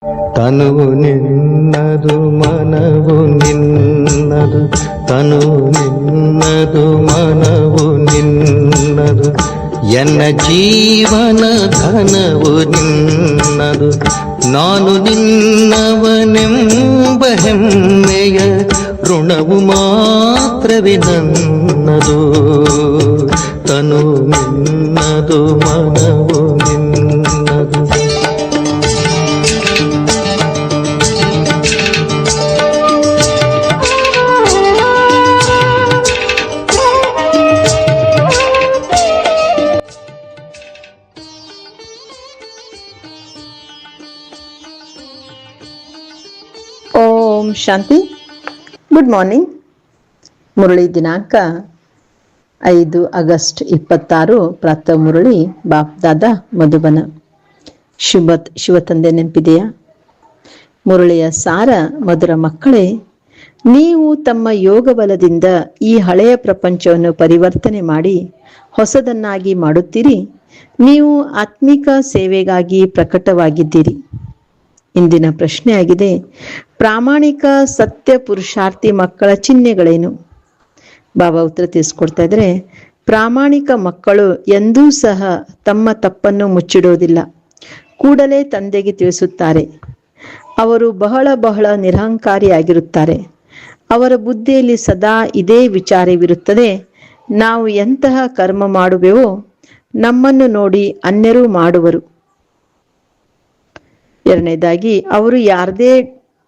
ತನುವು ನಿನ್ನದು ಮನವು ನಿನ್ನದು, ತನುವು ನಿನ್ನದು ಮನವು ನಿನ್ನದು, ಎನ್ನ ಜೀವನ ಘನವು ನಿನ್ನದು. ನಾನು ನಿನ್ನವನೆಂಬ ಹೆಮ್ಮೆಯ ಋಣವು ಮಾತ್ರವೇ ನನ್ನದು. ತನು ನಿನ್ನದು ಮನವು ನಿನ್ನದು. ಓಂ ಶಾಂತಿ. Good morning. ಮುರಳಿ ದಿನಾಂಕ 5 ಆಗಸ್ಟ್ 26, ಪ್ರಾತಃ ಮುರಳಿ ಬಾಪ್ ದಾದಾ ಮಧುಬನ. ಶಿವ ತಂದೆ ನೆನಪಿದೆಯಾ? ಮುರಳಿಯ ಸಾರ: ಮಧುರ ಮಕ್ಕಳೇ, ನೀವು ತಮ್ಮ ಯೋಗ ಬಲದಿಂದ ಈ ಹಳೆಯ ಪ್ರಪಂಚವನ್ನು ಪರಿವರ್ತನೆ ಮಾಡಿ ಹೊಸದನ್ನಾಗಿ ಮಾಡುತ್ತೀರಿ. ನೀವು ಆತ್ಮಿಕ ಸೇವೆಗಾಗಿ ಪ್ರಕಟವಾಗಿದ್ದೀರಿ. ಇಂದಿನ ಪ್ರಶ್ನೆಯಾಗಿದೆ: ಪ್ರಾಮಾಣಿಕ ಸತ್ಯ ಪುರುಷಾರ್ಥಿ ಮಕ್ಕಳ ಚಿಹ್ನೆಗಳೇನು? ಬಾಬಾ ಉತ್ತರ ತಿಳಿಸ್ಕೊಡ್ತಾ ಇದ್ರೆ, ಪ್ರಾಮಾಣಿಕ ಮಕ್ಕಳು ಎಂದೂ ಸಹ ತಮ್ಮ ತಪ್ಪನ್ನು ಮುಚ್ಚಿಡುವುದಿಲ್ಲ. ಕೂಡಲೇ ತಂದೆಗೆ ತಿಳಿಸುತ್ತಾರೆ. ಅವರು ಬಹಳ ನಿರಹಂಕಾರಿಯಾಗಿರುತ್ತಾರೆ. ಅವರ ಬುದ್ಧಿಯಲ್ಲಿ ಸದಾ ಇದೇ ವಿಚಾರವಿರುತ್ತದೆ: ನಾವು ಎಂತಹ ಕರ್ಮ ಮಾಡುವೆವೋ ನಮ್ಮನ್ನು ನೋಡಿ ಅನ್ಯರೂ ಮಾಡುವರು. ಎರಡನೇದಾಗಿ, ಅವರು ಯಾರದೇ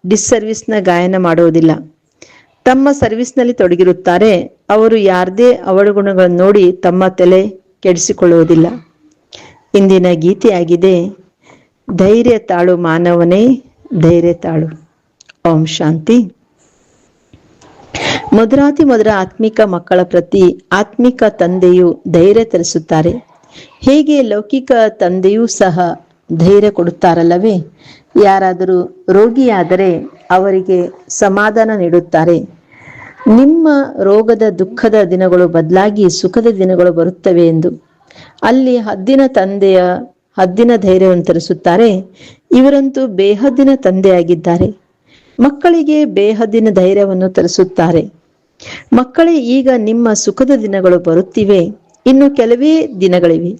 ಡಿಸ್ಸರ್ವಿಸ್ನ ಗಾಯನ ಮಾಡುವುದಿಲ್ಲ. ತಮ್ಮ ಸರ್ವಿಸ್ನಲ್ಲಿ ತೊಡಗಿರುತ್ತಾರೆ. ಅವರು ಯಾರದೇ ಅವಗುಣಗಳನ್ನು ನೋಡಿ ತಮ್ಮ ತಲೆ ಕೆಡಿಸಿಕೊಳ್ಳುವುದಿಲ್ಲ. ಇಂದಿನ ಗೀತೆಯಾಗಿದೆ: ಧೈರ್ಯ ತಾಳು ಮಾನವನೇ, ಧೈರ್ಯ ತಾಳು. ಓಂ ಶಾಂತಿ. ಮಧುರಾತಿ ಮಧುರ ಆತ್ಮಿಕ ಮಕ್ಕಳ ಪ್ರತಿ ಆತ್ಮಿಕ ತಂದೆಯು ಧೈರ್ಯ ತರಿಸುತ್ತಾರೆ. ಹೇಗೆ ಲೌಕಿಕ ತಂದೆಯೂ ಸಹ ಧೈರ್ಯ ಕೊಡುತ್ತಾರಲ್ಲವೇ? ಯಾರಾದರೂ ರೋಗಿಯಾದರೆ ಅವರಿಗೆ ಸಮಾಧಾನ ನೀಡುತ್ತಾರೆ. ನಿಮ್ಮ ರೋಗದ ದುಃಖದ ದಿನಗಳು ಬದಲಾಗಿ ಸುಖದ ದಿನಗಳು ಬರುತ್ತವೆ ಎಂದು. ಅಲ್ಲಿ ಹದ್ದಿನ ತಂದೆಯ ಹದ್ದಿನ ಧೈರ್ಯವನ್ನು ತರಿಸುತ್ತಾರೆ. ಇವರಂತೂ ಬೇಹದ್ದಿನ ತಂದೆಯಾಗಿದ್ದಾರೆ. ಮಕ್ಕಳಿಗೆ ಬೇಹದ್ದಿನ ಧೈರ್ಯವನ್ನು ತರಿಸುತ್ತಾರೆ. ಮಕ್ಕಳೇ, ಈಗ ನಿಮ್ಮ ಸುಖದ ದಿನಗಳು ಬರುತ್ತಿವೆ. ಇನ್ನು ಕೆಲವೇ ದಿನಗಳಿವೆ.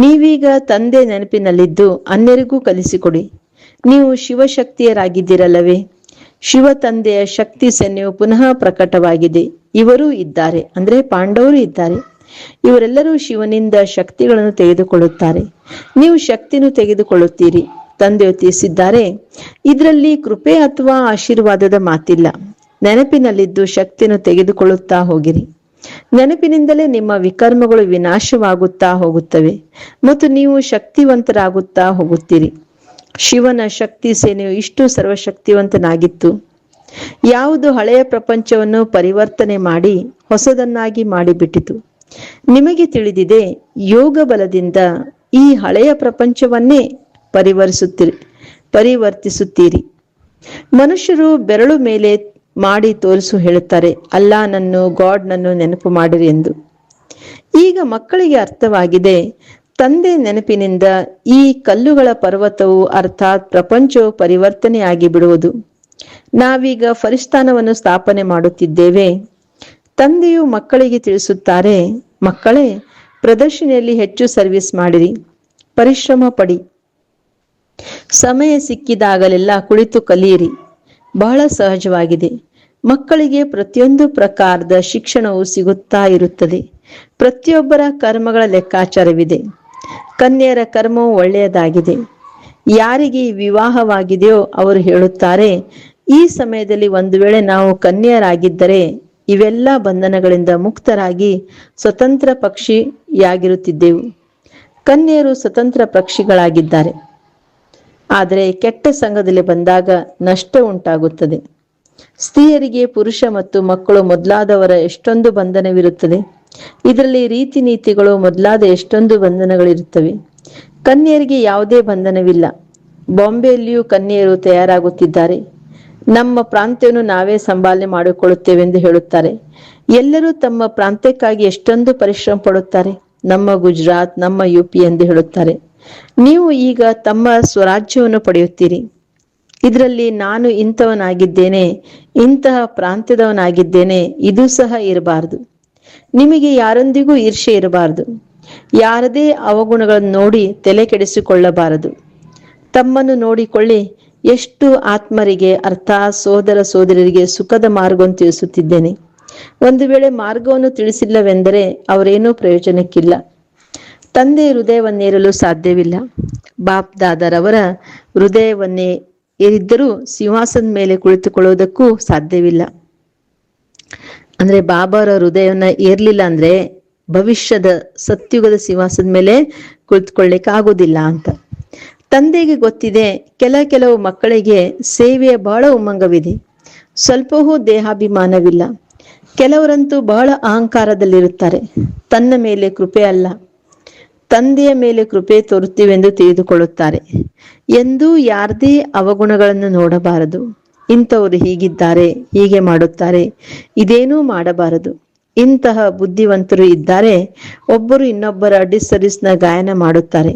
ನೀವೀಗ ತಂದೆ ನೆನಪಿನಲ್ಲಿದ್ದು ಅನ್ಯರಿಗೂ ಕಲಿಸಿಕೊಡಿ. ನೀವು ಶಿವಶಕ್ತಿಯರಾಗಿದ್ದೀರಲ್ಲವೇ? ಶಿವ ತಂದೆಯ ಶಕ್ತಿ ಸೈನ್ಯವು ಪುನಃ ಪ್ರಕಟವಾಗಿದೆ. ಇವರೂ ಇದ್ದಾರೆ, ಅಂದ್ರೆ ಪಾಂಡವರು ಇದ್ದಾರೆ. ಇವರೆಲ್ಲರೂ ಶಿವನಿಂದ ಶಕ್ತಿಗಳನ್ನು ತೆಗೆದುಕೊಳ್ಳುತ್ತಾರೆ. ನೀವು ಶಕ್ತಿಯನ್ನು ತೆಗೆದುಕೊಳ್ಳುತ್ತೀರಿ. ತಂದೆಯು ತಿಳಿಸಿದ್ದಾರೆ, ಇದರಲ್ಲಿ ಕೃಪೆ ಅಥವಾ ಆಶೀರ್ವಾದದ ಮಾತಿಲ್ಲ. ನೆನಪಿನಲ್ಲಿದ್ದು ಶಕ್ತಿಯನ್ನು ತೆಗೆದುಕೊಳ್ಳುತ್ತಾ ಹೋಗಿರಿ. ನೆನಪಿನಿಂದಲೇ ನಿಮ್ಮ ವಿಕರ್ಮಗಳು ವಿನಾಶವಾಗುತ್ತಾ ಹೋಗುತ್ತವೆ ಮತ್ತು ನೀವು ಶಕ್ತಿವಂತರಾಗುತ್ತಾ ಹೋಗುತ್ತೀರಿ. ಶಿವನ ಶಕ್ತಿ ಸೇನೆಯು ಇಷ್ಟು ಸರ್ವಶಕ್ತಿವಂತನಾಗಿತ್ತು. ಯಾವುದು ಹಳೆಯ ಪ್ರಪಂಚವನ್ನು ಪರಿವರ್ತನೆ ಮಾಡಿ ಹೊಸದನ್ನಾಗಿ ಮಾಡಿಬಿಟ್ಟಿತು. ನಿಮಗೆ ತಿಳಿದಿದೆ, ಯೋಗ ಬಲದಿಂದ ಈ ಹಳೆಯ ಪ್ರಪಂಚವನ್ನೇ ಪರಿವರ್ತಿಸುತ್ತೀರಿ. ಮನುಷ್ಯರು ಬೆರಳು ಮೇಲೆ ಮಾಡಿ ತೋರಿಸು ಹೇಳುತ್ತಾರೆ, ಅಲ್ಲಾಹನನ್ನು, ಗಾಡ್ನನ್ನು ನೆನಪು ಮಾಡಿರಿ ಎಂದು. ಈಗ ಮಕ್ಕಳಿಗೆ ಅರ್ಥವಾಗಿದೆ, ತಂದೆ ನೆನಪಿನಿಂದ ಈ ಕಲ್ಲುಗಳ ಪರ್ವತವು ಅರ್ಥಾತ್ ಪ್ರಪಂಚವು ಪರಿವರ್ತನೆಯಾಗಿ ಬಿಡುವುದು. ನಾವೀಗ ಫರಿಸ್ತಾನವನ್ನು ಸ್ಥಾಪನೆ ಮಾಡುತ್ತಿದ್ದೇವೆ. ತಂದೆಯು ಮಕ್ಕಳಿಗೆ ತಿಳಿಸುತ್ತಾರೆ, ಮಕ್ಕಳೇ, ಪ್ರದರ್ಶನೆಯಲ್ಲಿ ಹೆಚ್ಚು ಸರ್ವಿಸ್ ಮಾಡಿರಿ, ಪರಿಶ್ರಮ ಪಡಿ, ಸಮಯ ಸಿಕ್ಕಿದಾಗಲೆಲ್ಲ ಕುಳಿತು ಕಲಿಯಿರಿ. ಬಹಳ ಸಹಜವಾಗಿದೆ. ಮಕ್ಕಳಿಗೆ ಪ್ರತಿಯೊಂದು ಪ್ರಕಾರದ ಶಿಕ್ಷಣವು ಸಿಗುತ್ತಾ ಇರುತ್ತದೆ. ಪ್ರತಿಯೊಬ್ಬರ ಕರ್ಮಗಳ ಲೆಕ್ಕಾಚಾರವಿದೆ. ಕನ್ಯೆಯರ ಕರ್ಮವು ಒಳ್ಳೆಯದಾಗಿದೆ. ಯಾರಿಗೆ ವಿವಾಹವಾಗಿದೆಯೋ ಅವರು ಹೇಳುತ್ತಾರೆ, ಈ ಸಮಯದಲ್ಲಿ ಒಂದು ವೇಳೆ ನಾವು ಕನ್ಯೆಯರಾಗಿದ್ದರೆ ಇವೆಲ್ಲ ಬಂಧನಗಳಿಂದ ಮುಕ್ತರಾಗಿ ಸ್ವತಂತ್ರ ಪಕ್ಷಿಯಾಗಿರುತ್ತಿದ್ದೆವು. ಕನ್ಯೆಯರು ಸ್ವತಂತ್ರ ಪಕ್ಷಿಗಳಾಗಿದ್ದಾರೆ. ಆದರೆ ಕೆಟ್ಟ ಸಂಘದಲ್ಲಿ ಬಂದಾಗ ನಷ್ಟ ಉಂಟಾಗುತ್ತದೆ. ಸ್ತ್ರೀಯರಿಗೆ ಪುರುಷ ಮತ್ತು ಮಕ್ಕಳು ಮೊದಲಾದವರ ಎಷ್ಟೊಂದು ಬಂಧನವಿರುತ್ತದೆ. ಇದರಲ್ಲಿ ರೀತಿ ನೀತಿಗಳು ಮೊದಲಾದ ಎಷ್ಟೊಂದು ಬಂಧನಗಳಿರುತ್ತವೆ. ಕನ್ಯೆಯರಿಗೆ ಯಾವುದೇ ಬಂಧನವಿಲ್ಲ. ಬಾಂಬೆಯಲ್ಲಿಯೂ ಕನ್ಯೆಯರು ತಯಾರಾಗುತ್ತಿದ್ದಾರೆ. ನಮ್ಮ ಪ್ರಾಂತ್ಯವನ್ನು ನಾವೇ ಸಂಭಾಲನೆ ಮಾಡಿಕೊಳ್ಳುತ್ತೇವೆ ಎಂದು ಹೇಳುತ್ತಾರೆ. ಎಲ್ಲರೂ ತಮ್ಮ ಪ್ರಾಂತ್ಯಕ್ಕಾಗಿ ಎಷ್ಟೊಂದು ಪರಿಶ್ರಮ ಪಡುತ್ತಾರೆ. ನಮ್ಮ ಗುಜರಾತ್, ನಮ್ಮ UP ಎಂದು ಹೇಳುತ್ತಾರೆ. ನೀವು ಈಗ ತಮ್ಮ ಸ್ವರಾಜ್ಯವನ್ನು ಪಡೆಯುತ್ತೀರಿ. ಇದರಲ್ಲಿ ನಾನು ಇಂಥವನಾಗಿದ್ದೇನೆ, ಇಂತಹ ಪ್ರಾಂತ್ಯದವನಾಗಿದ್ದೇನೆ ಇದು ಸಹ ಇರಬಾರದು. ನಿಮಗೆ ಯಾರೊಂದಿಗೂ ಈರ್ಷೆ ಇರಬಾರದು. ಯಾರದೇ ಅವಗುಣಗಳನ್ನು ನೋಡಿ ತಲೆ ಕೆಡಿಸಿಕೊಳ್ಳಬಾರದು. ತಮ್ಮನ್ನು ನೋಡಿಕೊಳ್ಳಿ. ಎಷ್ಟು ಆತ್ಮರಿಗೆ ಅರ್ಥಾತ್ ಸೋದರ ಸೋದರರಿಗೆ ಸುಖದ ಮಾರ್ಗವನ್ನು ತಿಳಿಸುತ್ತಿದ್ದೇನೆ. ಒಂದು ವೇಳೆ ಮಾರ್ಗವನ್ನು ತಿಳಿಸಿಲ್ಲವೆಂದರೆ ಅವರೇನೂ ಪ್ರಯೋಜನಕ್ಕಿಲ್ಲ. ತಂದೆ ಹೃದಯವನ್ನೇರಲು ಸಾಧ್ಯವಿಲ್ಲ. ಬಾಪ್ ದಾದರವರ ಹೃದಯವನ್ನೇ ಏರಿದ್ದರೂ ಸಿಂಹಾಸನದ ಮೇಲೆ ಕುಳಿತುಕೊಳ್ಳುವುದಕ್ಕೂ ಸಾಧ್ಯವಿಲ್ಲ. ಅಂದ್ರೆ ಬಾಬಾರ ಹೃದಯವನ್ನ ಏರ್ಲಿಲ್ಲ ಅಂದ್ರೆ ಭವಿಷ್ಯದ ಸತ್ಯುಗದ ಸಿಂಹಾಸನದ ಮೇಲೆ ಕುಳಿತುಕೊಳ್ಳಿಕ್ಕೆ ಆಗುದಿಲ್ಲ ಅಂತ. ತಂದೆಗೆ ಗೊತ್ತಿದೆ, ಕೆಲವು ಮಕ್ಕಳಿಗೆ ಸೇವೆಯ ಬಹಳ ಉಮಂಗವಿದೆ, ಸ್ವಲ್ಪವೂ ದೇಹಾಭಿಮಾನವಿಲ್ಲ. ಕೆಲವರಂತೂ ಬಹಳ ಅಹಂಕಾರದಲ್ಲಿರುತ್ತಾರೆ. ತನ್ನ ಮೇಲೆ ಕೃಪೆ ಅಲ್ಲ, ತಂದೆಯ ಮೇಲೆ ಕೃಪೆ ತೋರುತ್ತೀವೆಂದು ತಿಳಿದುಕೊಳ್ಳುತ್ತಾರೆ. ಎಂದೂ ಯಾರದೇ ಅವಗುಣಗಳನ್ನು ನೋಡಬಾರದು. ಇಂಥವರು ಹೀಗಿದ್ದಾರೆ, ಹೀಗೆ ಮಾಡುತ್ತಾರೆ, ಇದೇನೂ ಮಾಡಬಾರದು. ಇಂತಹ ಬುದ್ಧಿವಂತರು ಇದ್ದಾರೆ. ಒಬ್ಬರು ಇನ್ನೊಬ್ಬರ ಡಿಸ್ಸರ್ವಿಸ್ನ ಗಾಯನ ಮಾಡುತ್ತಾರೆ.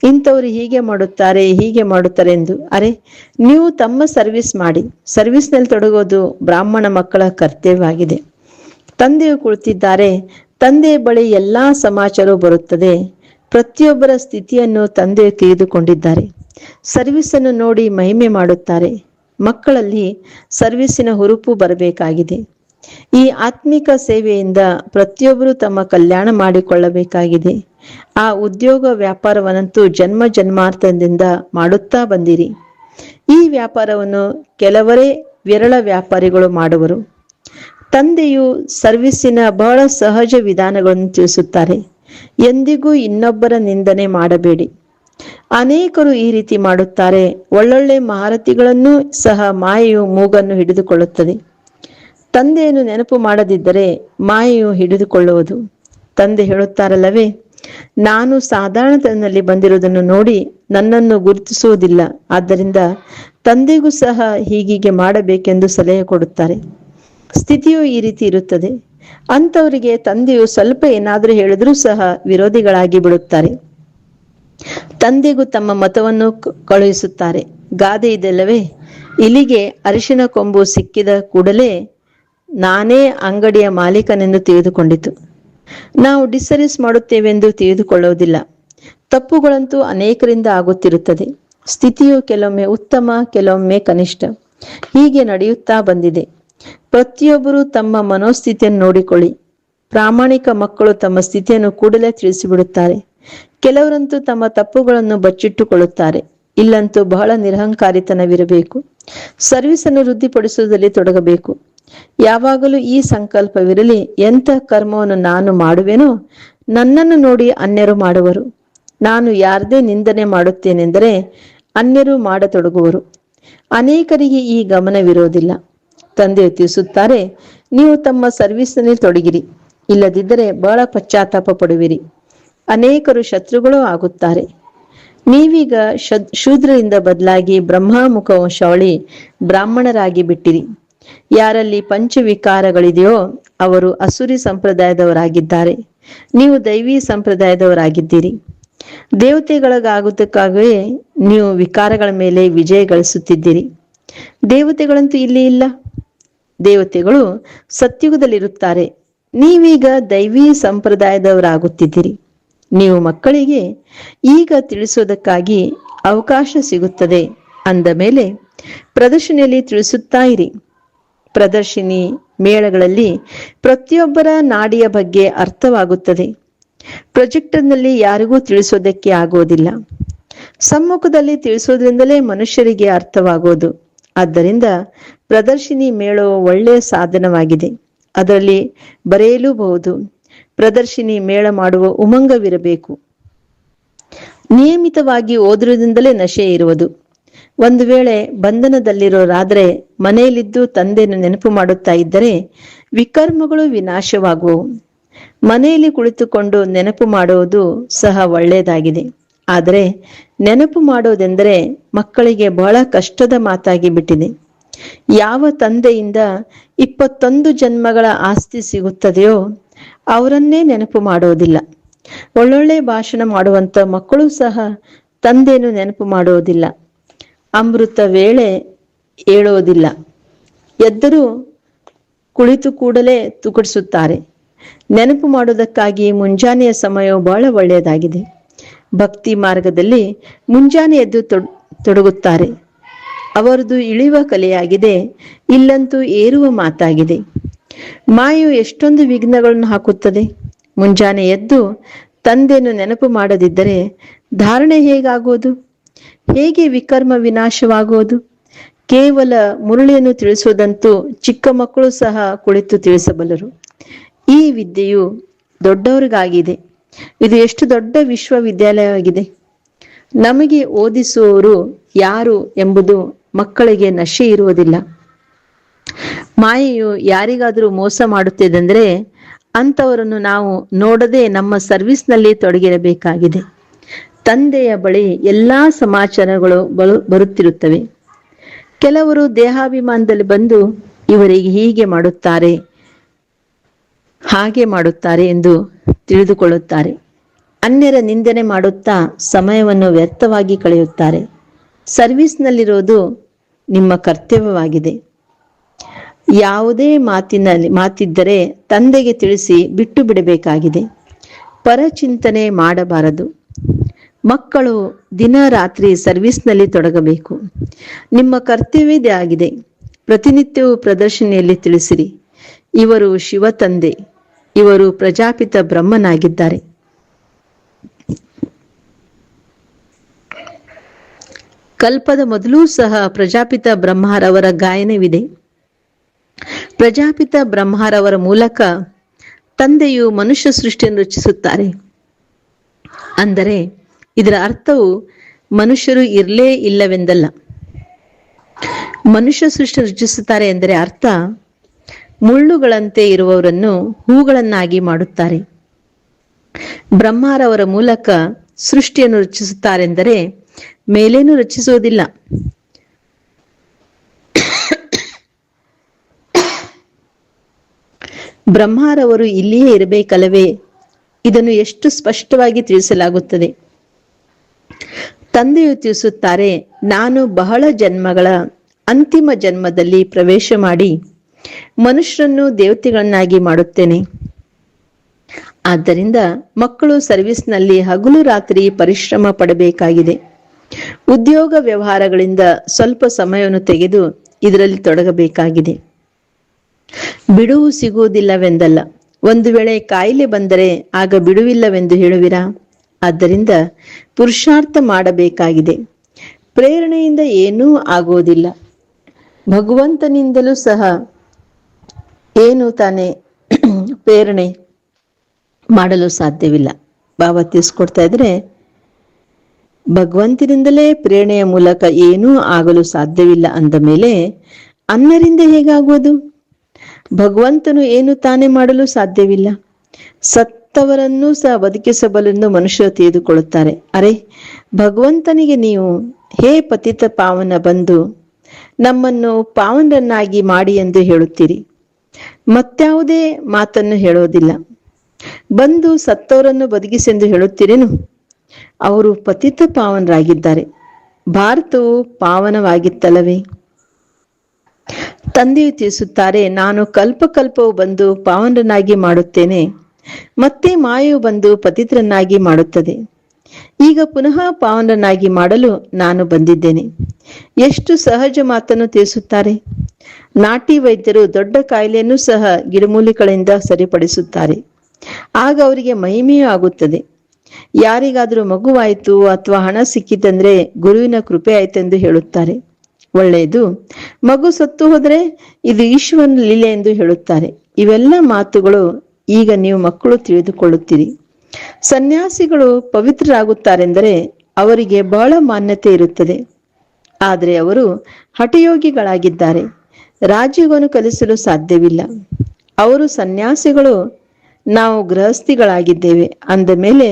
ಇಂಥವರು ಹೀಗೆ ಮಾಡುತ್ತಾರೆ, ಹೀಗೆ ಮಾಡುತ್ತಾರೆ ಎಂದು. ಅರೆ, ನೀವು ತಮ್ಮ ಸರ್ವಿಸ್ ಮಾಡಿ. ಸರ್ವಿಸ್ನಲ್ಲಿ ತೊಡಗೋದು ಬ್ರಾಹ್ಮಣ ಮಕ್ಕಳ ಕರ್ತವ್ಯವಾಗಿದೆ. ತಂದೆಯು ಕುಳಿತಿದ್ದಾರೆ. ತಂದೆಯ ಬಳಿ ಎಲ್ಲಾ ಸಮಾಚಾರವು ಬರುತ್ತದೆ. ಪ್ರತಿಯೊಬ್ಬರ ಸ್ಥಿತಿಯನ್ನು ತಂದೆಯು ತಿಳಿದುಕೊಂಡಿದ್ದಾರೆ. ಸರ್ವಿಸನ್ನು ನೋಡಿ ಮಹಿಮೆ ಮಾಡುತ್ತಾರೆ. ಮಕ್ಕಳಲ್ಲಿ ಸರ್ವಿಸಿನ ಹುರುಪು ಬರಬೇಕಾಗಿದೆ. ಈ ಆತ್ಮಿಕ ಸೇವೆಯಿಂದ ಪ್ರತಿಯೊಬ್ಬರು ತಮ್ಮ ಕಲ್ಯಾಣ ಮಾಡಿಕೊಳ್ಳಬೇಕಾಗಿದೆ. ಆ ಉದ್ಯೋಗ ವ್ಯಾಪಾರವನ್ನಂತೂ ಜನ್ಮ ಜನ್ಮಾರ್ಥದಿಂದ ಮಾಡುತ್ತಾ ಬಂದಿರಿ. ಈ ವ್ಯಾಪಾರವನ್ನು ಕೆಲವರೇ ವಿರಳ ವ್ಯಾಪಾರಿಗಳು ಮಾಡುವರು. ತಂದೆಯು ಸರ್ವಿಸಿನ ಬಹಳ ಸಹಜ ವಿಧಾನಗಳನ್ನು ತಿಳಿಸುತ್ತಾರೆ. ಎಂದಿಗೂ ಇನ್ನೊಬ್ಬರ ನಿಂದನೆ ಮಾಡಬೇಡಿ. ಅನೇಕರು ಈ ರೀತಿ ಮಾಡುತ್ತಾರೆ. ಒಳ್ಳೊಳ್ಳೆ ಮಹಾರಥಿಗಳನ್ನು ಸಹ ಮಾಯೆಯು ಮೂಗನ್ನು ಹಿಡಿದುಕೊಳ್ಳುತ್ತದೆ. ತಂದೆಯನ್ನು ನೆನಪು ಮಾಡದಿದ್ದರೆ ಮಾಯೆಯು ಹಿಡಿದುಕೊಳ್ಳುವುದು. ತಂದೆ ಹೇಳುತ್ತಾರಲ್ಲವೇ, ನಾನು ಸಾಧಾರಣತನಲ್ಲಿ ಬಂದಿರುವುದನ್ನು ನೋಡಿ ನನ್ನನ್ನು ಗುರುತಿಸುವುದಿಲ್ಲ. ಆದ್ದರಿಂದ ತಂದೆಗೂ ಸಹ ಹೀಗೀಗೆ ಮಾಡಬೇಕೆಂದು ಸಲಹೆ ಕೊಡುತ್ತಾರೆ. ಸ್ಥಿತಿಯು ಈ ರೀತಿ ಇರುತ್ತದೆ. ಅಂಥವರಿಗೆ ತಂದೆಯು ಸ್ವಲ್ಪ ಏನಾದರೂ ಹೇಳಿದ್ರೂ ಸಹ ವಿರೋಧಿಗಳಾಗಿ ಬಿಡುತ್ತಾರೆ. ತಂದೆಗೂ ತಮ್ಮ ಮತವನ್ನು ಕಳುಹಿಸುತ್ತಾರೆ. ಗಾದೆ ಇದೆಲ್ಲವೇ, ಇಲಿಗೆ ಅರಿಶಿನ ಕೊಂಬು ಸಿಕ್ಕಿದ ಕೂಡಲೇ ನಾನೇ ಅಂಗಡಿಯ ಮಾಲೀಕನೆಂದು ತಿಳಿದುಕೊಂಡಿತು. ನಾವು ಡಿಸ್ಸರ್ವಿಸ್ ಮಾಡುತ್ತೇವೆಂದು ತಿಳಿದುಕೊಳ್ಳುವುದಿಲ್ಲ. ತಪ್ಪುಗಳಂತೂ ಅನೇಕರಿಂದ ಆಗುತ್ತಿರುತ್ತದೆ. ಸ್ಥಿತಿಯು ಕೆಲವೊಮ್ಮೆ ಉತ್ತಮ, ಕೆಲವೊಮ್ಮೆ ಕನಿಷ್ಠ, ಹೀಗೆ ನಡೆಯುತ್ತಾ ಬಂದಿದೆ. ಪ್ರತಿಯೊಬ್ಬರು ತಮ್ಮ ಮನೋಸ್ಥಿತಿಯನ್ನು ನೋಡಿಕೊಳ್ಳಿ. ಪ್ರಾಮಾಣಿಕ ಮಕ್ಕಳು ತಮ್ಮ ಸ್ಥಿತಿಯನ್ನು ಕೂಡಲೇ ತಿಳಿಸಿಬಿಡುತ್ತಾರೆ. ಕೆಲವರಂತೂ ತಮ್ಮ ತಪ್ಪುಗಳನ್ನು ಬಚ್ಚಿಟ್ಟುಕೊಳ್ಳುತ್ತಾರೆ. ಇಲ್ಲಂತೂ ಬಹಳ ನಿರಹಂಕಾರಿತನವಿರಬೇಕು. ಸರ್ವಿಸನ್ನು ವೃದ್ಧಿಪಡಿಸುವುದರಲ್ಲಿ ತೊಡಗಬೇಕು. ಯಾವಾಗಲೂ ಈ ಸಂಕಲ್ಪವಿರಲಿ, ಎಂಥ ಕರ್ಮವನ್ನು ನಾನು ಮಾಡುವೆನೋ ನನ್ನನ್ನು ನೋಡಿ ಅನ್ಯರು ಮಾಡುವರು. ನಾನು ಯಾರದೇ ನಿಂದನೆ ಮಾಡುತ್ತೇನೆಂದರೆ ಅನ್ಯರು ಮಾಡತೊಡಗುವರು. ಅನೇಕರಿಗೆ ಈ ಗಮನವಿರೋದಿಲ್ಲ. ತಂದೆಯು ತಿಳಿಸುತ್ತಾರೆ, ನೀವು ತಮ್ಮ ಸರ್ವಿಸ್ನಲ್ಲಿ ತೊಡಗಿರಿ. ಇಲ್ಲದಿದ್ದರೆ ಬಹಳ ಪಶ್ಚಾತ್ತಾಪ ಪಡುವಿರಿ. ಅನೇಕರು ಶತ್ರುಗಳೂ ಆಗುತ್ತಾರೆ. ನೀವೀಗ ಶೂದ್ರರಿಂದ ಬದಲಾಗಿ ಬ್ರಹ್ಮಮುಖ ವಂಶಾವಳಿ ಬ್ರಾಹ್ಮಣರಾಗಿ ಬಿಟ್ಟಿರಿ. ಯಾರಲ್ಲಿ ಪಂಚವಿಕಾರಗಳಿದೆಯೋ ಅವರು ಅಸುರಿ ಸಂಪ್ರದಾಯದವರಾಗಿದ್ದಾರೆ. ನೀವು ದೈವಿ ಸಂಪ್ರದಾಯದವರಾಗಿದ್ದೀರಿ. ದೇವತೆಗಳಿಗಾಗುವುದಕ್ಕಾಗವೇ ನೀವು ವಿಕಾರಗಳ ಮೇಲೆ ವಿಜಯ ಗಳಿಸುತ್ತಿದ್ದೀರಿ. ದೇವತೆಗಳಂತೂ ಇಲ್ಲಿ ಇಲ್ಲ. ದೇವತೆಗಳು ಸತ್ಯುಗದಲ್ಲಿರುತ್ತಾರೆ. ನೀವೀಗ ದೈವಿ ಸಂಪ್ರದಾಯದವರಾಗುತ್ತಿದ್ದೀರಿ. ನೀವು ಮಕ್ಕಳಿಗೆ ಈಗ ತಿಳಿಸೋದಕ್ಕಾಗಿ ಅವಕಾಶ ಸಿಗುತ್ತದೆ. ಅಂದ ಮೇಲೆ ಪ್ರದರ್ಶನಿಯಲ್ಲಿ ತಿಳಿಸುತ್ತಾ ಇರಿ. ಪ್ರದರ್ಶಿನಿ ಮೇಳಗಳಲ್ಲಿ ಪ್ರತಿಯೊಬ್ಬರ ನಾಡಿಯ ಬಗ್ಗೆ ಅರ್ಥವಾಗುತ್ತದೆ. ಪ್ರೊಜೆಕ್ಟರ್ನಲ್ಲಿ ಯಾರಿಗೂ ತಿಳಿಸೋದಕ್ಕೆ ಆಗೋದಿಲ್ಲ. ಸಮ್ಮುಖದಲ್ಲಿ ತಿಳಿಸೋದ್ರಿಂದಲೇ ಮನುಷ್ಯರಿಗೆ ಅರ್ಥವಾಗೋದು. ಆದ್ದರಿಂದ ಪ್ರದರ್ಶಿನಿ ಮೇಳವು ಒಳ್ಳೆಯ ಸಾಧನವಾಗಿದೆ. ಅದರಲ್ಲಿ ಬರೆಯಲೂಬಹುದು. ಪ್ರದರ್ಶಿನಿ ಮೇಳ ಮಾಡುವ ಉಮಂಗವಿರಬೇಕು. ನಿಯಮಿತವಾಗಿ ಓದುವುದರಿಂದಲೇ ನಶೆ ಇರುವುದು. ಒಂದು ವೇಳೆ ಬಂಧನದಲ್ಲಿರೋರಾದರೆ ಮನೆಯಲ್ಲಿದ್ದು ತಂದೆಯನ್ನು ನೆನಪು ಮಾಡುತ್ತಾ ಇದ್ದರೆ ವಿಕರ್ಮಗಳು ವಿನಾಶವಾಗುವವು. ಮನೆಯಲ್ಲಿ ಕುಳಿತುಕೊಂಡು ನೆನಪು ಮಾಡುವುದು ಸಹ ಒಳ್ಳೆಯದಾಗಿದೆ. ಆದರೆ ನೆನಪು ಮಾಡೋದೆಂದರೆ ಮಕ್ಕಳಿಗೆ ಬಹಳ ಕಷ್ಟದ ಮಾತಾಗಿ ಬಿಟ್ಟಿದೆ. ಯಾವ ತಂದೆಯಿಂದ 21 ಜನ್ಮಗಳ ಆಸ್ತಿ ಸಿಗುತ್ತದೆಯೋ ಅವರನ್ನೇ ನೆನಪು ಮಾಡೋದಿಲ್ಲ. ಒಳ್ಳೊಳ್ಳೆ ಭಾಷಣ ಮಾಡುವಂತ ಮಕ್ಕಳು ಸಹ ತಂದೆಯನ್ನು ನೆನಪು ಮಾಡೋದಿಲ್ಲ. ಅಮೃತ ವೇಳೆ ಏಳೋದಿಲ್ಲ, ಎದ್ದರೂ ಕುಳಿತು ಕೂಡಲೇ ತುಕಡಿಸುತ್ತಾರೆ. ನೆನಪು ಮಾಡುವುದಕ್ಕಾಗಿ ಮುಂಜಾನೆಯ ಸಮಯವು ಬಹಳ ಒಳ್ಳೆಯದಾಗಿದೆ. ಭಕ್ತಿ ಮಾರ್ಗದಲ್ಲಿ ಮುಂಜಾನೆ ಎದ್ದು ತೊಡಗುತ್ತಾರೆ. ಅವರದು ಇಳಿಯುವ ಕಲೆಯಾಗಿದೆ, ಇಲ್ಲಂತೂ ಏರುವ ಮಾತಾಗಿದೆ. ಮಾಯು ಎಷ್ಟೊಂದು ವಿಘ್ನಗಳನ್ನು ಹಾಕುತ್ತದೆ. ಮುಂಜಾನೆ ಎದ್ದು ತಂದೆಯನ್ನು ನೆನಪು ಮಾಡದಿದ್ದರೆ ಧಾರಣೆ ಹೇಗಾಗುವುದು? ಹೇಗೆ ವಿಕರ್ಮ ವಿನಾಶವಾಗುವುದು? ಕೇವಲ ಮುರುಳಿಯನ್ನು ತಿಳಿಸುವುದಂತೂ ಚಿಕ್ಕ ಮಕ್ಕಳು ಸಹ ಕುಳಿತು ತಿಳಿಸಬಲ್ಲರು. ಈ ವಿದ್ಯೆಯು ದೊಡ್ಡವರಿಗಾಗಿದೆ. ಇದು ಎಷ್ಟು ದೊಡ್ಡ ವಿಶ್ವವಿದ್ಯಾಲಯವಾಗಿದೆ. ನಮಗೆ ಓದಿಸುವವರು ಯಾರು ಎಂಬುದು ಮಕ್ಕಳಿಗೆ ನಶೆ ಇರುವುದಿಲ್ಲ. ಮಾಯೆಯು ಯಾರಿಗಾದರೂ ಮೋಸ ಮಾಡುತ್ತಿದೆಂದರೆ ಅಂಥವರನ್ನು ನಾವು ನೋಡದೆ ನಮ್ಮ ಸರ್ವಿಸ್ನಲ್ಲಿ ತೊಡಗಿರಬೇಕಾಗಿದೆ. ತಂದೆಯ ಬಳಿ ಎಲ್ಲಾ ಸಮಾಚಾರಗಳು ಬರುತ್ತಿರುತ್ತವೆ. ಕೆಲವರು ದೇಹಾಭಿಮಾನದಲ್ಲಿ ಬಂದು ಇವರಿಗೆ ಹೀಗೆ ಮಾಡುತ್ತಾರೆ, ಹಾಗೆ ಮಾಡುತ್ತಾರೆ ಎಂದು ತಿಳಿದುಕೊಳ್ಳುತ್ತಾರೆ. ಅನ್ಯರ ನಿಂದನೆ ಮಾಡುತ್ತಾ ಸಮಯವನ್ನು ವ್ಯರ್ಥವಾಗಿ ಕಳೆಯುತ್ತಾರೆ. ಸರ್ವಿಸ್ನಲ್ಲಿರೋದು ನಿಮ್ಮ ಕರ್ತವ್ಯವಾಗಿದೆ. ಯಾವುದೇ ಮಾತಿದ್ದರೆ ತಂದೆಗೆ ತಿಳಿಸಿ ಬಿಟ್ಟು ಬಿಡಬೇಕಾಗಿದೆ. ಪರಚಿಂತನೆ ಮಾಡಬಾರದು. ಮಕ್ಕಳು ದಿನ ರಾತ್ರಿ ಸರ್ವಿಸ್ನಲ್ಲಿ ತೊಡಗಬೇಕು. ನಿಮ್ಮ ಕರ್ತವ್ಯದೇ ಆಗಿದೆ. ಪ್ರತಿನಿತ್ಯವೂ ಪ್ರದರ್ಶನೆಯಲ್ಲಿ ತಿಳಿಸಿರಿ, ಇವರು ಶಿವ ತಂದೆ, ಇವರು ಪ್ರಜಾಪಿತ ಬ್ರಹ್ಮನಾಗಿದ್ದಾರೆ. ಕಲ್ಪದ ಮೊದಲೂ ಸಹ ಪ್ರಜಾಪಿತ ಬ್ರಹ್ಮರವರ ಗಾಯನವಿದೆ. ಪ್ರಜಾಪಿತ ಬ್ರಹ್ಮರವರ ಮೂಲಕ ತಂದೆಯು ಮನುಷ್ಯ ಸೃಷ್ಟಿಯನ್ನು ರಚಿಸುತ್ತಾರೆ. ಅಂದರೆ ಇದರ ಅರ್ಥವು ಮನುಷ್ಯರು ಇರಲೇ ಇಲ್ಲವೆಂದಲ್ಲ. ಮನುಷ್ಯ ಸೃಷ್ಟಿ ರಚಿಸುತ್ತಾರೆ ಎಂದರೆ ಅರ್ಥ ಮುಳ್ಳುಗಳಂತೆ ಇರುವವರನ್ನು ಹೂಗಳನ್ನಾಗಿ ಮಾಡುತ್ತಾರೆ. ಬ್ರಹ್ಮರವರ ಮೂಲಕ ಸೃಷ್ಟಿಯನ್ನು ರಚಿಸುತ್ತಾರೆಂದರೆ ಮೇಲೇನೂ ರಚಿಸುವುದಿಲ್ಲ. ಬ್ರಹ್ಮರವರು ಇಲ್ಲಿಯೇ ಇರಬೇಕಲ್ಲವೇ? ಇದನ್ನು ಎಷ್ಟು ಸ್ಪಷ್ಟವಾಗಿ ತಿಳಿಸಲಾಗುತ್ತದೆ. ತಂದೆಯು ತಿಳಿಸುತ್ತಾರೆ, ನಾನು ಬಹಳ ಜನ್ಮಗಳ ಅಂತಿಮ ಜನ್ಮದಲ್ಲಿ ಪ್ರವೇಶ ಮಾಡಿ ಮನುಷ್ಯರನ್ನು ದೇವತೆಗಳನ್ನಾಗಿ ಮಾಡುತ್ತೇನೆ. ಆದ್ದರಿಂದ ಮಕ್ಕಳು ಸರ್ವಿಸ್ನಲ್ಲಿ ಹಗಲು ರಾತ್ರಿ ಪರಿಶ್ರಮ ಪಡಬೇಕಾಗಿದೆ. ಉದ್ಯೋಗ ವ್ಯವಹಾರಗಳಿಂದ ಸ್ವಲ್ಪ ಸಮಯವನ್ನು ತೆಗೆದು ಇದರಲ್ಲಿ ತೊಡಗಬೇಕಾಗಿದೆ. ಬಿಡುವು ಸಿಗುವುದಿಲ್ಲವೆಂದಲ್ಲ. ಒಂದು ವೇಳೆ ಕಾಯಿಲೆ ಬಂದರೆ ಆಗ ಬಿಡುವಿಲ್ಲವೆಂದು ಹೇಳುವಿರಾ? ಆದ್ದರಿಂದ ಪುರುಷಾರ್ಥ ಮಾಡಬೇಕಾಗಿದೆ. ಪ್ರೇರಣೆಯಿಂದ ಏನೂ ಆಗುವುದಿಲ್ಲ. ಭಗವಂತನಿಂದಲೂ ಸಹ ಏನು ತಾನೇ ಪ್ರೇರಣೆ ಮಾಡಲು ಸಾಧ್ಯವಿಲ್ಲ. ಬಾಬಾ ತಿಳಿಸ್ಕೊಡ್ತಾ ಇದ್ರೆ, ಭಗವಂತನಿಂದಲೇ ಪ್ರೇರಣೆಯ ಮೂಲಕ ಏನೂ ಆಗಲು ಸಾಧ್ಯವಿಲ್ಲ ಅಂದ ಮೇಲೆ ಅನ್ಯರಿಂದ ಹೇಗಾಗುವುದು? ಭಗವಂತನು ಏನು ತಾನೇ ಮಾಡಲು ಸಾಧ್ಯವಿಲ್ಲ. ಸತ್ತವರನ್ನೂ ಸಹ ಬದುಕಿಸಬಲೆಂದು ಮನುಷ್ಯರು ತಿಳಿದುಕೊಳ್ಳುತ್ತಾರೆ. ಅರೆ, ಭಗವಂತನಿಗೆ ನೀವು ಹೇ ಪತಿತ ಪಾವನ ಬಂದು ನಮ್ಮನ್ನು ಪಾವನರನ್ನಾಗಿ ಮಾಡಿ ಎಂದು ಹೇಳುತ್ತೀರಿ. ಮತ್ಯಾವುದೇ ಮಾತನ್ನು ಹೇಳೋದಿಲ್ಲ. ಬಂದು ಸತ್ತವರನ್ನು ಬದುಕಿಸೆಂದು ಹೇಳುತ್ತೀರೇನು? ಅವರು ಪತಿತ ಪಾವನರಾಗಿದ್ದಾರೆ. ಭಾರತವು ಪಾವನವಾಗಿತ್ತಲ್ಲವೇ? ತಂದೆಯು ತಿಳಿಸುತ್ತಾರೆ, ನಾನು ಕಲ್ಪಕಲ್ಪವು ಬಂದು ಪಾವನರನ್ನಾಗಿ ಮಾಡುತ್ತೇನೆ, ಮತ್ತೆ ಮಾಯು ಬಂದು ಪತಿತರನ್ನಾಗಿ ಮಾಡುತ್ತದೆ. ಈಗ ಪುನಃ ಪಾವನರನ್ನಾಗಿ ಮಾಡಲು ನಾನು ಬಂದಿದ್ದೇನೆ. ಎಷ್ಟು ಸಹಜ ಮಾತನ್ನು ತಿಳಿಸುತ್ತಾರೆ. ನಾಟಿ ವೈದ್ಯರು ದೊಡ್ಡ ಕಾಯಿಲೆಯನ್ನು ಸಹ ಗಿಡಮೂಲಿಕೆಗಳಿಂದ ಸರಿಪಡಿಸುತ್ತಾರೆ. ಆಗ ಅವರಿಗೆ ಮಹಿಮೆಯೂ ಆಗುತ್ತದೆ. ಯಾರಿಗಾದರೂ ಮಗುವಾಯಿತು ಅಥವಾ ಹಣ ಸಿಕ್ಕಿತಂದ್ರೆ ಗುರುವಿನ ಕೃಪೆ ಆಯ್ತೆಂದು ಹೇಳುತ್ತಾರೆ. ಒಳ್ಳೆಯದು. ಮಗು ಸತ್ತು ಹೋದರೆ ಇದು ಈಶ್ವರನ ಲೀಲೆ ಎಂದು ಹೇಳುತ್ತಾರೆ. ಇವೆಲ್ಲ ಮಾತುಗಳು ಈಗ ನೀವು ಮಕ್ಕಳು ತಿಳಿದುಕೊಳ್ಳುತ್ತೀರಿ. ಸನ್ಯಾಸಿಗಳು ಪವಿತ್ರರಾಗುತ್ತಾರೆಂದರೆ ಅವರಿಗೆ ಬಹಳ ಮಾನ್ಯತೆ ಇರುತ್ತದೆ. ಆದರೆ ಅವರು ಹಠಯೋಗಿಗಳಾಗಿದ್ದಾರೆ. ರಾಜ್ಯವನ್ನು ಕಲಿಸಲು ಸಾಧ್ಯವಿಲ್ಲ. ಅವರು ಸನ್ಯಾಸಿಗಳು, ನಾವು ಗೃಹಸ್ಥಿಗಳಾಗಿದ್ದೇವೆ ಅಂದ ಮೇಲೆ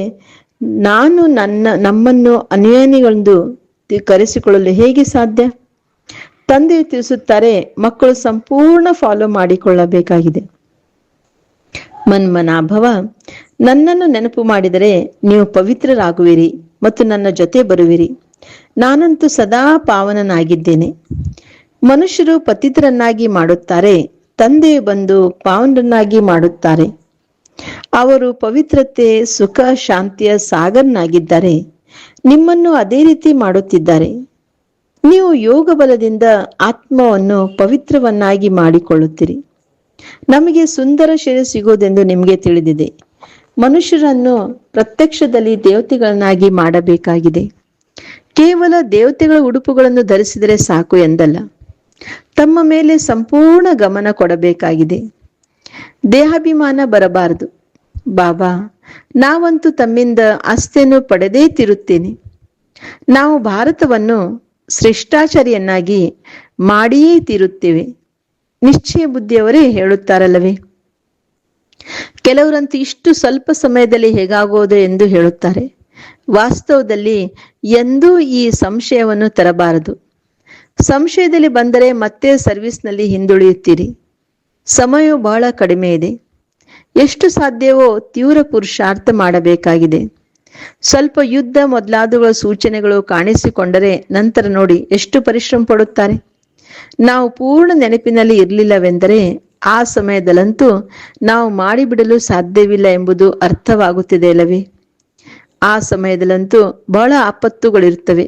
ನಮ್ಮನ್ನು ಅನುಯಾಯಿಗಳೆಂದು ಕರೆಸಿಕೊಳ್ಳಲು ಹೇಗೆ ಸಾಧ್ಯ? ತಂದೆಯು ತಿಳಿಸುತ್ತಾರೆ, ಮಕ್ಕಳು ಸಂಪೂರ್ಣ ಫಾಲೋ ಮಾಡಿಕೊಳ್ಳಬೇಕಾಗಿದೆ. ಮನ್ಮನಾಭವ, ನನ್ನನ್ನು ನೆನಪು ಮಾಡಿದರೆ ನೀವು ಪವಿತ್ರರಾಗುವಿರಿ ಮತ್ತು ನನ್ನ ಜೊತೆ ಬರುವಿರಿ. ನಾನಂತೂ ಸದಾ ಪಾವನನಾಗಿದ್ದೇನೆ. ಮನುಷ್ಯರು ಪತಿತರನ್ನಾಗಿ ಮಾಡುತ್ತಾರೆ, ತಂದೆಯು ಬಂದು ಪಾವನರನ್ನಾಗಿ ಮಾಡುತ್ತಾರೆ. ಅವರು ಪವಿತ್ರತೆ, ಸುಖ, ಶಾಂತಿಯ ಸಾಗರನಾಗಿದ್ದಾರೆ. ನಿಮ್ಮನ್ನು ಅದೇ ರೀತಿ ಮಾಡುತ್ತಿದ್ದಾರೆ. ನೀವು ಯೋಗ ಬಲದಿಂದ ಆತ್ಮವನ್ನು ಪವಿತ್ರವನ್ನಾಗಿ ಮಾಡಿಕೊಳ್ಳುತ್ತೀರಿ. ನಮಗೆ ಸುಂದರ ಶರೀರ ಸಿಗುವುದೆಂದು ನಿಮಗೆ ತಿಳಿದಿದೆ. ಮನುಷ್ಯರನ್ನು ಪ್ರತ್ಯಕ್ಷದಲ್ಲಿ ದೇವತೆಗಳನ್ನಾಗಿ ಮಾಡಬೇಕಾಗಿದೆ. ಕೇವಲ ದೇವತೆಗಳ ಉಡುಪುಗಳನ್ನು ಧರಿಸಿದರೆ ಸಾಕು ಎಂದಲ್ಲ, ತಮ್ಮ ಮೇಲೆ ಸಂಪೂರ್ಣ ಗಮನ ಕೊಡಬೇಕಾಗಿದೆ. ದೇಹಾಭಿಮಾನ ಬರಬಾರದು. ಬಾಬಾ, ನಾವಂತೂ ತಮ್ಮಿಂದ ಆಸ್ತಿಯನ್ನು ಪಡೆದೇ ತಿರುತ್ತೇನೆ. ನಾವು ಭಾರತವನ್ನು ಶ್ರೇಷ್ಠಾಚಾರಿಯನ್ನಾಗಿ ಮಾಡಿಯೇ ತೀರುತ್ತೇವೆ. ನಿಶ್ಚಯ ಬುದ್ಧಿಯವರೇ ಹೇಳುತ್ತಾರಲ್ಲವೇ. ಕೆಲವರಂತೂ ಇಷ್ಟು ಸ್ವಲ್ಪ ಸಮಯದಲ್ಲಿ ಹೇಗಾಗುವುದು ಎಂದು ಹೇಳುತ್ತಾರೆ. ವಾಸ್ತವದಲ್ಲಿ ಎಂದೂ ಈ ಸಂಶಯವನ್ನು ತರಬಾರದು. ಸಂಶಯದಲ್ಲಿ ಬಂದರೆ ಮತ್ತೆ ಸರ್ವಿಸ್ನಲ್ಲಿ ಹಿಂದುಳಿಯುತ್ತೀರಿ. ಸಮಯವು ಬಹಳ ಕಡಿಮೆ ಇದೆ. ಎಷ್ಟು ಸಾಧ್ಯವೋ ತೀವ್ರ ಪುರುಷಾರ್ಥ ಮಾಡಬೇಕಾಗಿದೆ. ಸ್ವಲ್ಪ ಯುದ್ಧ ಮೊದಲಾದವುಗಳ ಸೂಚನೆಗಳು ಕಾಣಿಸಿಕೊಂಡರೆ ನಂತರ ನೋಡಿ ಎಷ್ಟು ಪರಿಶ್ರಮ ಪಡುತ್ತಾರೆ. ನಾವು ಪೂರ್ಣ ನೆನಪಿನಲ್ಲಿ ಇರಲಿಲ್ಲವೆಂದರೆ ಆ ಸಮಯದಲ್ಲಂತೂ ನಾವು ಮಾಡಿಬಿಡಲು ಸಾಧ್ಯವಿಲ್ಲ ಎಂಬುದು ಅರ್ಥವಾಗುತ್ತಿದೆ ಅಲ್ಲವೇ. ಆ ಸಮಯದಲ್ಲಂತೂ ಬಹಳ ಆಪತ್ತುಗಳಿರುತ್ತವೆ.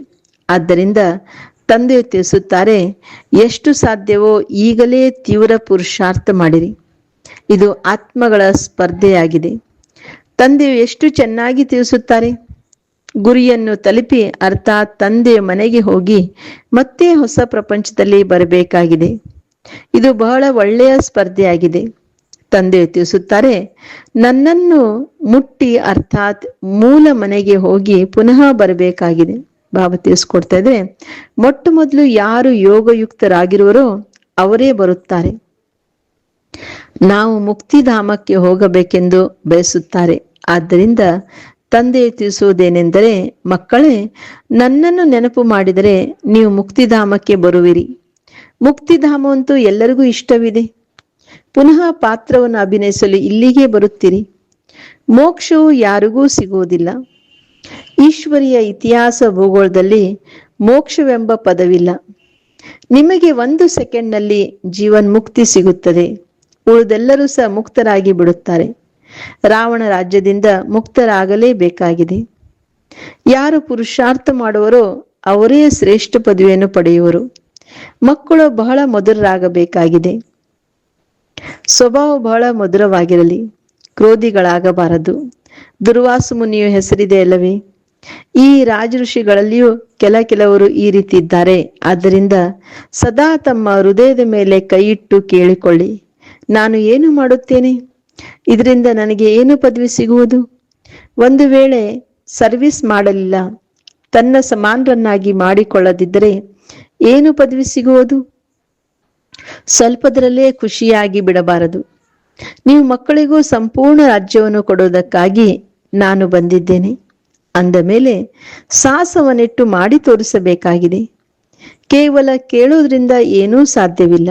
ಆದ್ದರಿಂದ ತಂದೆಯು ತಿಳಿಸುತ್ತಾರೆ, ಎಷ್ಟು ಸಾಧ್ಯವೋ ಈಗಲೇ ತೀವ್ರ ಪುರುಷಾರ್ಥ ಮಾಡಿರಿ. ಇದು ಆತ್ಮಗಳ ಸ್ಪರ್ಧೆಯಾಗಿದೆ. ತಂದೆಯು ಎಷ್ಟು ಚೆನ್ನಾಗಿ ತಿಳಿಸುತ್ತಾರೆ. ಗುರಿಯನ್ನು ತಲುಪಿ ಅರ್ಥಾತ್ ತಂದೆಯ ಮನೆಗೆ ಹೋಗಿ ಮತ್ತೆ ಹೊಸ ಪ್ರಪಂಚದಲ್ಲಿ ಬರಬೇಕಾಗಿದೆ. ಇದು ಬಹಳ ಒಳ್ಳೆಯ ಸ್ಪರ್ಧೆಯಾಗಿದೆ. ತಂದೆಯು ತಿಳಿಸುತ್ತಾರೆ, ನನ್ನನ್ನು ಮುಟ್ಟಿ ಅರ್ಥಾತ್ ಮೂಲ ಮನೆಗೆ ಹೋಗಿ ಪುನಃ ಬರಬೇಕಾಗಿದೆ. ಬಾಬಾ ತಿಳಿಸ್ಕೊಡ್ತಾ ಇದ್ರೆ, ಮೊಟ್ಟ ಮೊದಲು ಯಾರು ಯೋಗಯುಕ್ತರಾಗಿರುವರೋ ಅವರೇ ಬರುತ್ತಾರೆ. ನಾವು ಮುಕ್ತಿಧಾಮಕ್ಕೆ ಹೋಗಬೇಕೆಂದು ಬಯಸುತ್ತಾರೆ. ಆದ್ದರಿಂದ ತಂದೆಯು ತಿಳಿಸುವುದೇನೆಂದರೆ, ಮಕ್ಕಳೇ, ನನ್ನನ್ನು ನೆನಪು ಮಾಡಿದರೆ ನೀವು ಮುಕ್ತಿಧಾಮಕ್ಕೆ ಬರುವಿರಿ. ಮುಕ್ತಿಧಾಮವಂತೂ ಎಲ್ಲರಿಗೂ ಇಷ್ಟವಿದೆ. ಪುನಃ ಪಾತ್ರವನ್ನು ಅಭಿನಯಿಸಲು ಇಲ್ಲಿಗೆ ಬರುತ್ತೀರಿ. ಮೋಕ್ಷವು ಯಾರಿಗೂ ಸಿಗುವುದಿಲ್ಲ. ಈಶ್ವರಿಯ ಇತಿಹಾಸ ಭೂಗೋಳದಲ್ಲಿ ಮೋಕ್ಷವೆಂಬ ಪದವಿಲ್ಲ. ನಿಮಗೆ 1 ಸೆಕೆಂಡ್ನಲ್ಲಿ ಜೀವನ್ ಮುಕ್ತಿ ಸಿಗುತ್ತದೆ. ಉಳಿದೆಲ್ಲರೂ ಸಹ ಮುಕ್ತರಾಗಿ ಬಿಡುತ್ತಾರೆ. ರಾವಣ ರಾಜ್ಯದಿಂದ ಮುಕ್ತರಾಗಲೇಬೇಕಾಗಿದೆ. ಯಾರು ಪುರುಷಾರ್ಥ ಮಾಡುವರೋ ಅವರೇ ಶ್ರೇಷ್ಠ ಪದವಿಯನ್ನು ಪಡೆಯುವರು. ಮಕ್ಕಳು ಬಹಳ ಮಧುರರಾಗಬೇಕಾಗಿದೆ. ಸ್ವಭಾವ ಬಹಳ ಮಧುರವಾಗಿರಲಿ. ಕ್ರೋಧಿಗಳಾಗಬಾರದು. ದುರ್ವಾಸ ಮುನಿಯ ಹೆಸರಿದೆ ಅಲ್ಲವೇ. ಈ ರಾಜ ಋಷಿಗಳಲ್ಲಿಯೂ ಕೆಲವರು ಈ ರೀತಿ ಇದ್ದಾರೆ. ಆದ್ದರಿಂದ ಸದಾ ತಮ್ಮ ಹೃದಯದ ಮೇಲೆ ಕೈಯಿಟ್ಟು ಕೇಳಿಕೊಳ್ಳಿ, ನಾನು ಏನು ಮಾಡುತ್ತೇನೆ? ಇದರಿಂದ ನನಗೆ ಏನು ಪದವಿ ಸಿಗುವುದು? ಒಂದು ವೇಳೆ ಸರ್ವಿಸ್ ಮಾಡಲಿಲ್ಲ, ತನ್ನ ಸಮಾನರನ್ನಾಗಿ ಮಾಡಿಕೊಳ್ಳದಿದ್ದರೆ ಏನು ಪದವಿ ಸಿಗುವುದು? ಸ್ವಲ್ಪದರಲ್ಲೇ ಖುಷಿಯಾಗಿ ಬಿಡಬಾರದು. ನೀವು ಮಕ್ಕಳಿಗೂ ಸಂಪೂರ್ಣ ರಾಜ್ಯವನ್ನು ಕೊಡುವುದಕ್ಕಾಗಿ ನಾನು ಬಂದಿದ್ದೇನೆ ಅಂದ ಮೇಲೆ ಸಾಹಸವನ್ನಿಟ್ಟು ಮಾಡಿ ತೋರಿಸಬೇಕಾಗಿದೆ. ಕೇವಲ ಕೇಳುವುದರಿಂದ ಏನೂ ಸಾಧ್ಯವಿಲ್ಲ.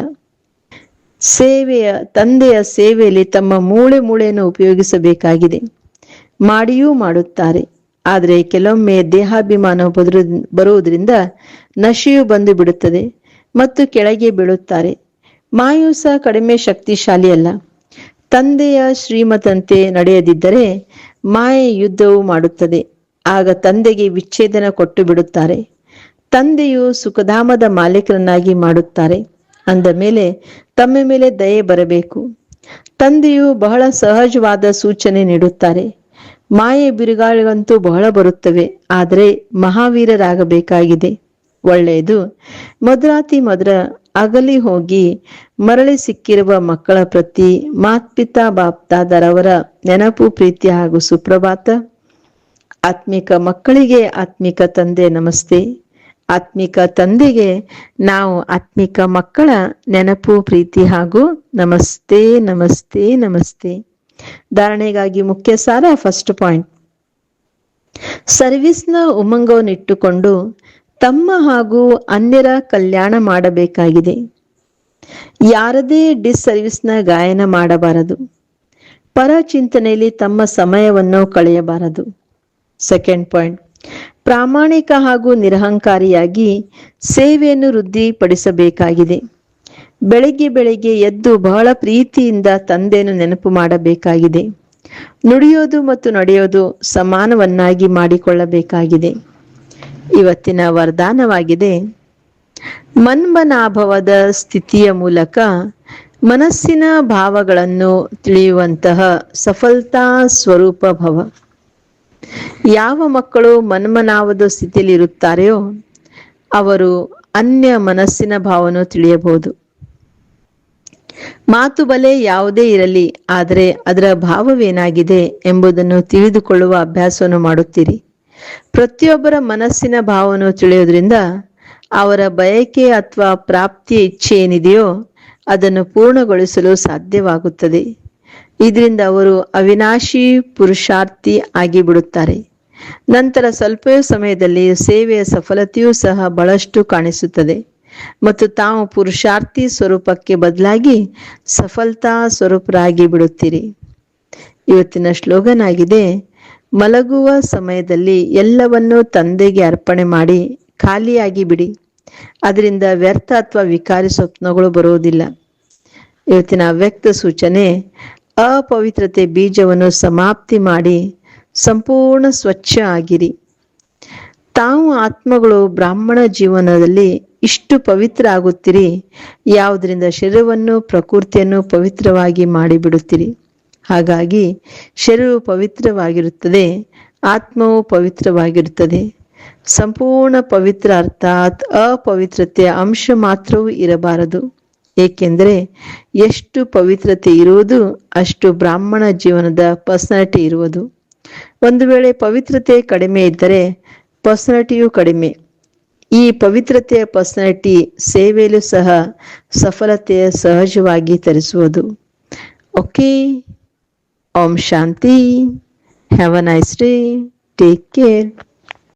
ತಂದೆಯ ಸೇವೆಯಲ್ಲಿ ತಮ್ಮ ಮೂಳೆಯನ್ನು ಉಪಯೋಗಿಸಬೇಕಾಗಿದೆ. ಮಾಡಿಯೂ ಮಾಡುತ್ತಾರೆ. ಆದರೆ ಕೆಲವೊಮ್ಮೆ ದೇಹಾಭಿಮಾನ ಬರುವುದರಿಂದ ನಶೆಯು ಬಂದು ಬಿಡುತ್ತದೆ ಮತ್ತು ಕೆಳಗೆ ಬೀಳುತ್ತಾರೆ. ಮಾಯು ಸಹ ಕಡಿಮೆ ಶಕ್ತಿಶಾಲಿ ಅಲ್ಲ. ತಂದೆಯ ಶ್ರೀಮತಂತೆ ನಡೆಯದಿದ್ದರೆ ಮಾಯೆ ಯುದ್ಧವು ಮಾಡುತ್ತದೆ. ಆಗ ತಂದೆಗೆ ವಿಚ್ಛೇದನ ಕೊಟ್ಟು ಬಿಡುತ್ತಾರೆ. ತಂದೆಯು ಸುಖಧಾಮದ ಮಾಲೀಕರನ್ನಾಗಿ ಮಾಡುತ್ತಾರೆ. ಅಂದ ಮೇಲೆ ತಮ್ಮ ಮೇಲೆ ದಯೆ ಬರಬೇಕು. ತಂದೆಯು ಬಹಳ ಸಹಜವಾದ ಸೂಚನೆ ನೀಡುತ್ತಾರೆ. ಮಾಯೆ ಬಿರುಗಾಳಿಗಂತೂ ಬಹಳ ಬರುತ್ತವೆ, ಆದರೆ ಮಹಾವೀರರಾಗಬೇಕಾಗಿದೆ. ಒಳ್ಳೆಯದು. ಮಧುರಾತಿ ಮಧುರ ಅಗಲಿ ಹೋಗಿ ಮರಳಿ ಸಿಕ್ಕಿರುವ ಮಕ್ಕಳ ಪ್ರತಿ ಮಾತ್ಪಿತಾ ಬಾಪ್ದಾದರವರ ನೆನಪು, ಪ್ರೀತಿ ಹಾಗೂ ಸುಪ್ರಭಾತ. ಆತ್ಮಿಕ ಮಕ್ಕಳಿಗೆ ಆತ್ಮಿಕ ತಂದೆ ನಮಸ್ತೆ. ಆತ್ಮಿಕ ತಂದೆಗೆ ನಾವು ಆತ್ಮಿಕ ಮಕ್ಕಳ ನೆನಪು, ಪ್ರೀತಿ ಹಾಗೂ ನಮಸ್ತೆ ನಮಸ್ತೆ ನಮಸ್ತೆ. ಧಾರಣೆಗಾಗಿ ಮುಖ್ಯ ಸಾರ. ಫಸ್ಟ್ ಪಾಯಿಂಟ್, ಸರ್ವಿಸ್ನ ಉಮಂಗವನ್ನಿಟ್ಟುಕೊಂಡು ತಮ್ಮ ಹಾಗೂ ಅನ್ಯರ ಕಲ್ಯಾಣ ಮಾಡಬೇಕಾಗಿದೆ. ಯಾರದೇ ಡಿಸ್ಸರ್ವಿಸ್ನ ಗಾಯನ ಮಾಡಬಾರದು. ಪರ ಚಿಂತನೆಯಲ್ಲಿ ತಮ್ಮ ಸಮಯವನ್ನು ಕಳೆಯಬಾರದು. ಸೆಕೆಂಡ್ ಪಾಯಿಂಟ್, ಪ್ರಾಮಾಣಿಕ ಹಾಗೂ ನಿರಹಂಕಾರಿಯಾಗಿ ಸೇವೆಯನ್ನು ವೃದ್ಧಿಪಡಿಸಬೇಕಾಗಿದೆ. ಬೆಳಿಗ್ಗೆ ಎದ್ದು ಬಹಳ ಪ್ರೀತಿಯಿಂದ ತಂದೆಯನ್ನು ನೆನಪು ಮಾಡಬೇಕಾಗಿದೆ. ನುಡಿಯೋದು ಮತ್ತು ನಡೆಯೋದು ಸಮಾನವನ್ನಾಗಿ ಮಾಡಿಕೊಳ್ಳಬೇಕಾಗಿದೆ. ಇವತ್ತಿನ ವರದಾನವಾಗಿದೆ: ಮನ್ಮನಾಭವದ ಸ್ಥಿತಿಯ ಮೂಲಕ ಮನಸ್ಸಿನ ಭಾವಗಳನ್ನು ತಿಳಿಯುವಂತಹ ಸಫಲತಾ ಸ್ವರೂಪ ಭವ. ಯಾವ ಮಕ್ಕಳು ಮನ್ಮನಾಭದ ಸ್ಥಿತಿಯಲ್ಲಿ ಇರುತ್ತಾರೆಯೋ ಅವರು ಅನ್ಯ ಮನಸ್ಸಿನ ಭಾವವನ್ನು ತಿಳಿಯಬಹುದು. ಮಾತು ಬಲೆ ಯಾವುದೇ ಇರಲಿ, ಆದರೆ ಅದರ ಭಾವವೇನಾಗಿದೆ ಎಂಬುದನ್ನು ತಿಳಿದುಕೊಳ್ಳುವ ಅಭ್ಯಾಸವನ್ನು ಮಾಡುತ್ತೀರಿ. ಪ್ರತಿಯೊಬ್ಬರ ಮನಸ್ಸಿನ ಭಾವವನ್ನು ತಿಳಿಯೋದ್ರಿಂದ ಅವರ ಬಯಕೆ ಅಥವಾ ಪ್ರಾಪ್ತಿಯ ಇಚ್ಛೆ ಏನಿದೆಯೋ ಅದನ್ನು ಪೂರ್ಣಗೊಳಿಸಲು ಸಾಧ್ಯವಾಗುತ್ತದೆ. ಇದರಿಂದ ಅವರು ಅವಿನಾಶಿ ಪುರುಷಾರ್ಥಿ ಆಗಿಬಿಡುತ್ತಾರೆ. ನಂತರ ಸ್ವಲ್ಪ ಸಮಯದಲ್ಲಿ ಸೇವೆಯ ಸಫಲತೆಯೂ ಸಹ ಬಹಳಷ್ಟು ಕಾಣಿಸುತ್ತದೆ ಮತ್ತು ತಾವು ಪುರುಷಾರ್ಥಿ ಸ್ವರೂಪಕ್ಕೆ ಬದಲಾಗಿ ಸಫಲತಾ ಸ್ವರೂಪರಾಗಿ ಬಿಡುತ್ತೀರಿ. ಇವತ್ತಿನ ಸ್ಲೋಗನ್ ಆಗಿದೆ: ಮಲಗುವ ಸಮಯದಲ್ಲಿ ಎಲ್ಲವನ್ನೂ ತಂದೆಗೆ ಅರ್ಪಣೆ ಮಾಡಿ ಖಾಲಿಯಾಗಿ ಬಿಡಿ. ಅದರಿಂದ ವ್ಯರ್ಥ ಅಥವಾ ವಿಕಾರಿ ಸ್ವಪ್ನಗಳು ಬರುವುದಿಲ್ಲ. ಇವತ್ತಿನ ಅವ್ಯಕ್ತ ಸೂಚನೆ: ಅಪವಿತ್ರತೆ ಬೀಜವನ್ನು ಸಮಾಪ್ತಿ ಮಾಡಿ ಸಂಪೂರ್ಣ ಸ್ವಚ್ಛ ಆಗಿರಿ. ತಾವು ಆತ್ಮಗಳು ಬ್ರಾಹ್ಮಣ ಜೀವನದಲ್ಲಿ ಇಷ್ಟು ಪವಿತ್ರ ಆಗುತ್ತೀರಿ, ಯಾವುದರಿಂದ ಶರೀರವನ್ನು ಪ್ರಕೃತಿಯನ್ನು ಪವಿತ್ರವಾಗಿ ಮಾಡಿಬಿಡುತ್ತೀರಿ. ಹಾಗಾಗಿ ಶರೀರವು ಪವಿತ್ರವಾಗಿರುತ್ತದೆ, ಆತ್ಮವು ಪವಿತ್ರವಾಗಿರುತ್ತದೆ. ಸಂಪೂರ್ಣ ಪವಿತ್ರ ಅರ್ಥಾತ್ ಅಪವಿತ್ರತೆಯ ಅಂಶ ಮಾತ್ರವೂ ಇರಬಾರದು. ಏಕೆಂದರೆ ಎಷ್ಟು ಪವಿತ್ರತೆ ಇರುವುದು ಅಷ್ಟು ಬ್ರಾಹ್ಮಣ ಜೀವನದ ಪರ್ಸನಾಲಿಟಿ ಇರುವುದು. ಒಂದು ವೇಳೆ ಪವಿತ್ರತೆ ಕಡಿಮೆ ಇದ್ದರೆ ಪರ್ಸನಾಲಿಟಿಯೂ ಕಡಿಮೆ. ಈ ಪವಿತ್ರತೆಯ ಪರ್ಸನಾಲಿಟಿ ಸೇವೆಯಲ್ಲೂ ಸಹ ಸಫಲತೆಯ ಸಹಜವಾಗಿ ತರಿಸುವುದು. Okay, Om Shanti. Have a nice day. Take care.